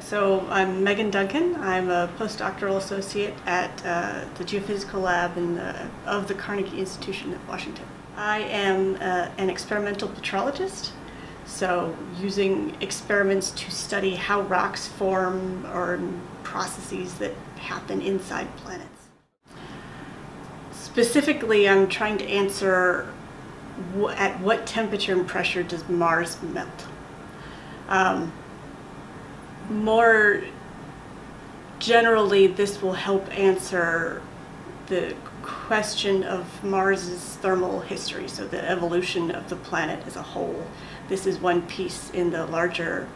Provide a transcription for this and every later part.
So I'm Megan Duncan. I'm a postdoctoral associate at the Geophysical Lab of the Carnegie Institution at Washington. I am an experimental petrologist, so using experiments to study how rocks form or processes that happen inside planets. Specifically, I'm trying to answer at what temperature and pressure does Mars melt? More generally, this will help answer the question of Mars's thermal history, so the evolution of the planet as a whole. This is one piece in the larger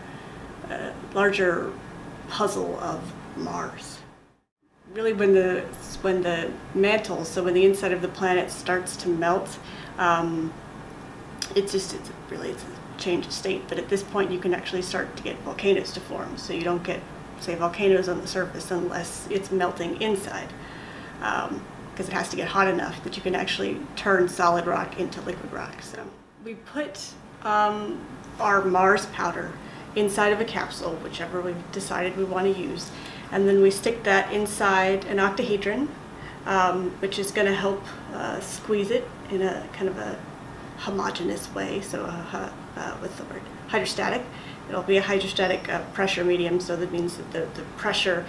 puzzle of Mars. Really, when the mantle, so when the inside of the planet starts to melt, it's a change of state, but at this point you can actually start to get volcanoes to form. So you don't get, say, volcanoes on the surface unless it's melting inside, because it has to get hot enough that you can actually turn solid rock into liquid rock. So we put our Mars powder inside of a capsule, whichever we've decided we want to use, and then we stick that inside an octahedron, which is going to help squeeze it in a kind of a homogeneous way, so with the word hydrostatic. It'll be a hydrostatic pressure medium, so that means that the pressure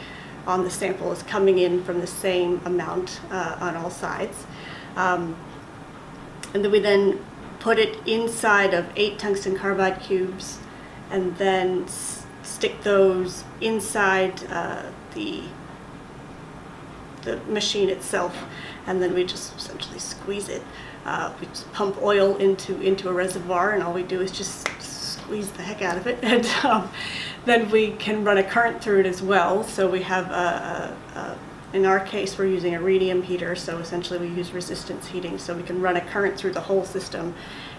on the sample is coming in from the same amount on all sides. And then we put it inside of 8 tungsten carbide cubes, and then stick those inside the machine itself, and then we just essentially squeeze it. We just pump oil into a reservoir, and all we do is just squeeze the heck out of it, and then we can run a current through it as well. So we have in our case, we're using a rhenium heater, so essentially we use resistance heating, so we can run a current through the whole system,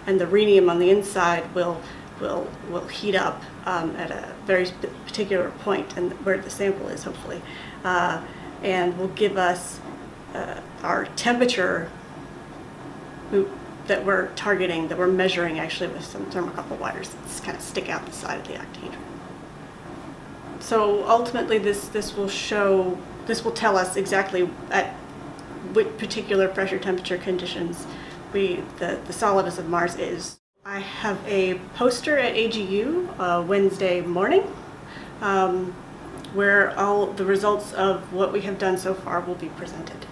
and the rhenium on the inside will heat up at a very particular point, and where the sample is, hopefully, and will give us our temperature that we're targeting, that we're measuring actually with some thermocouple wires that kind of stick out the side of the octahedron. So ultimately, this will tell us exactly at what particular pressure temperature conditions the solidus of Mars is. I have a poster at AGU Wednesday morning, where all the results of what we have done so far will be presented.